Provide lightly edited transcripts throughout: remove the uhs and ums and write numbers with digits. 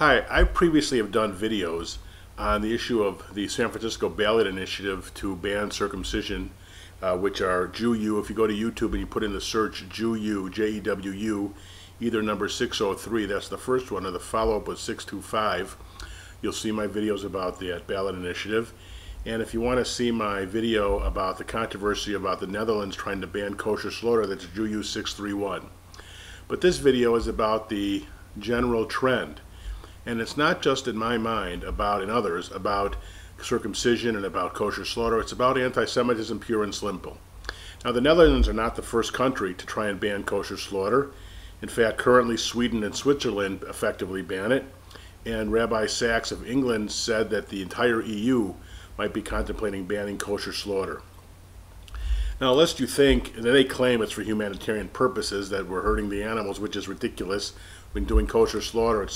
Hi, I previously have done videos on the issue of the San Francisco ballot initiative to ban circumcision, which are Jewu. If you go to YouTube and you put in the search Jewu, Jewu, either number 603, that's the first one, or the follow-up was 625, you'll see my videos about the ballot initiative. And if you want to see my video about the controversy about the Netherlands trying to ban kosher slaughter, that's Jewu 631. But this video is about the general trend. And it's not just in my mind and others about circumcision and about kosher slaughter. It's about anti-Semitism pure and simple. Now, the Netherlands are not the first country to try and ban kosher slaughter. In fact, currently Sweden and Switzerland effectively ban it. And Rabbi Sachs of England said that the entire EU might be contemplating banning kosher slaughter. Now, lest you think, and they claim it's for humanitarian purposes, that we're hurting the animals, which is ridiculous. We've been doing kosher slaughter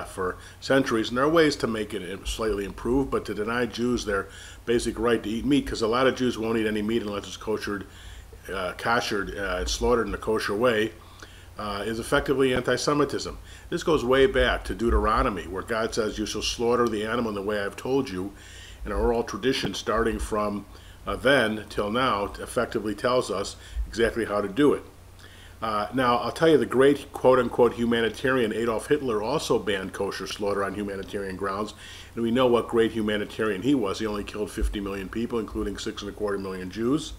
for centuries, and there are ways to make it slightly improve, but to deny Jews their basic right to eat meat, because a lot of Jews won't eat any meat unless it's koshered and slaughtered in a kosher way, is effectively anti-Semitism. This goes way back to Deuteronomy, where God says, "You shall slaughter the animal in the way I've told you," and our oral tradition, starting from then till now, effectively tells us exactly how to do it. Now, I'll tell you, the great quote-unquote humanitarian Adolf Hitler also banned kosher slaughter on humanitarian grounds, and we know what great humanitarian he was. He only killed 50 million people, including 6.25 million Jews.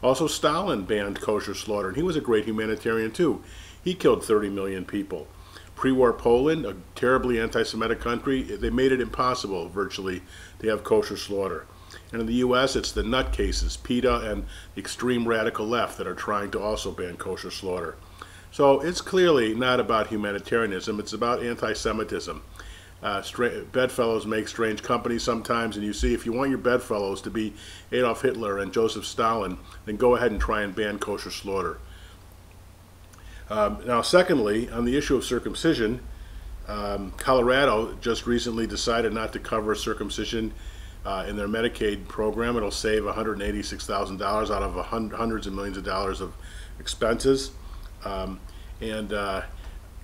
Also, Stalin banned kosher slaughter, and he was a great humanitarian too. He killed 30 million people. Pre-war Poland, a terribly anti-Semitic country, they made it impossible, virtually, to have kosher slaughter. And in the U.S., it's the nutcases, PETA and the extreme radical left, that are trying to also ban kosher slaughter. So it's clearly not about humanitarianism, it's about anti-Semitism. Bedfellows make strange company sometimes, and you see, if you want your bedfellows to be Adolf Hitler and Joseph Stalin, then go ahead and try and ban kosher slaughter. Now, secondly, on the issue of circumcision, Colorado just recently decided not to cover circumcision in their Medicaid program. It'll save $186,000 out of hundreds of millions of dollars of expenses.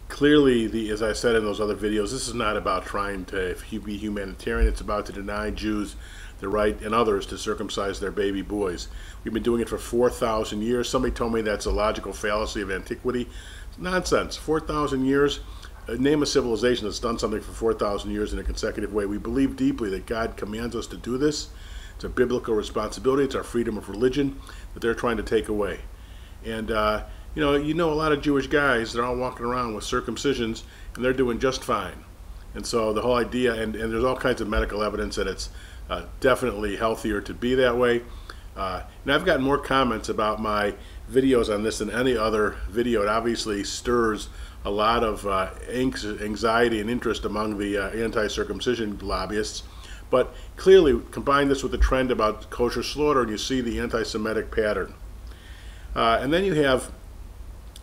Clearly, as I said in those other videos, this is not about trying to be humanitarian. It's about to deny Jews the right, and others, to circumcise their baby boys. We've been doing it for 4,000 years. Somebody told me that's a logical fallacy of antiquity. It's nonsense. 4,000 years. Name a civilization that's done something for 4,000 years in a consecutive way. We believe deeply that God commands us to do this. It's a biblical responsibility. It's our freedom of religion that they're trying to take away. And you know a lot of Jewish guys, they're all walking around with circumcisions, and they're doing just fine. And so the whole idea, and there's all kinds of medical evidence that it's definitely healthier to be that way. And I've gotten more comments about my videos on this than any other video. It obviously stirs a lot of anxiety and interest among the anti-circumcision lobbyists. But clearly, combine this with the trend about kosher slaughter, and you see the anti-Semitic pattern. And then you have,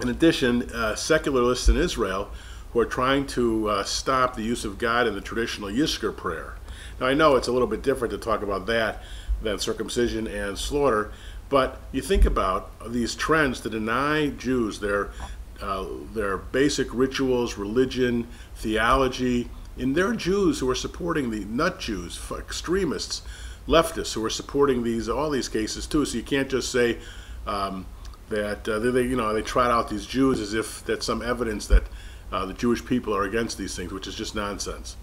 in addition, secularists in Israel who are trying to stop the use of God in the traditional Yizkor prayer. Now, I know it's a little bit different to talk about that than circumcision and slaughter, but you think about these trends to deny Jews their basic rituals, religion, theology. And there are Jews who are supporting the nut Jews, extremists, leftists who are supporting all these cases too. So you can't just say that they trot out these Jews as if that's some evidence that the Jewish people are against these things, which is just nonsense.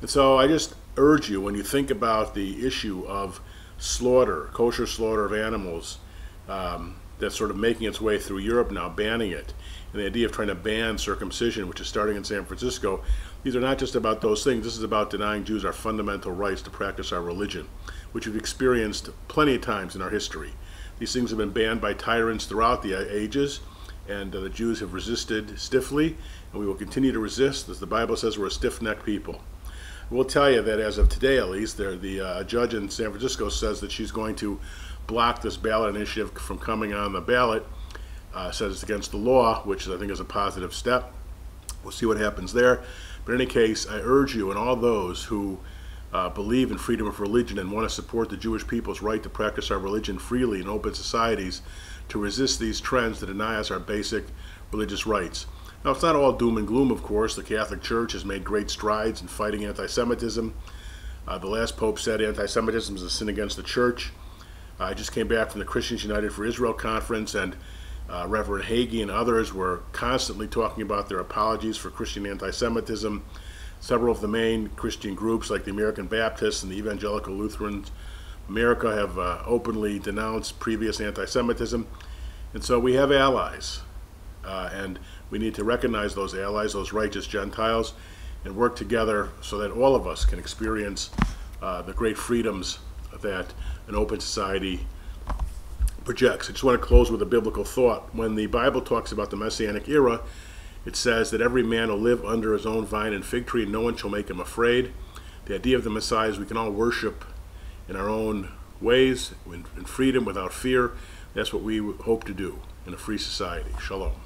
And so I just urge you, when you think about the issue of slaughter, kosher slaughter of animals, that's sort of making its way through Europe now, banning it, and the idea of trying to ban circumcision, which is starting in San Francisco, these are not just about those things. This is about denying Jews our fundamental rights to practice our religion, which we've experienced plenty of times in our history. These things have been banned by tyrants throughout the ages, and the Jews have resisted stiffly, and we will continue to resist. As the Bible says, we're a stiff-necked people. We'll tell you that as of today, at least, the judge in San Francisco says that she's going to block this ballot initiative from coming on the ballot. Says it's against the law, which I think is a positive step. We'll see what happens there. But in any case, I urge you and all those who believe in freedom of religion and want to support the Jewish people's right to practice our religion freely in open societies, to resist these trends that deny us our basic religious rights. Now, it's not all doom and gloom, of course. The Catholic Church has made great strides in fighting anti-Semitism. The last Pope said anti-Semitism is a sin against the Church. I just came back from the Christians United for Israel conference, and Reverend Hagee and others were constantly talking about their apologies for Christian anti-Semitism. Several of the main Christian groups, like the American Baptists and the Evangelical Lutherans America, have openly denounced previous anti-Semitism. And so we have allies, and we need to recognize those allies, those righteous Gentiles, and work together so that all of us can experience the great freedoms that an open society projects. I just want to close with a biblical thought. When the Bible talks about the Messianic era, it says that every man will live under his own vine and fig tree, and no one shall make him afraid. The idea of the Messiah is we can all worship in our own ways, in freedom, without fear. That's what we hope to do in a free society. Shalom.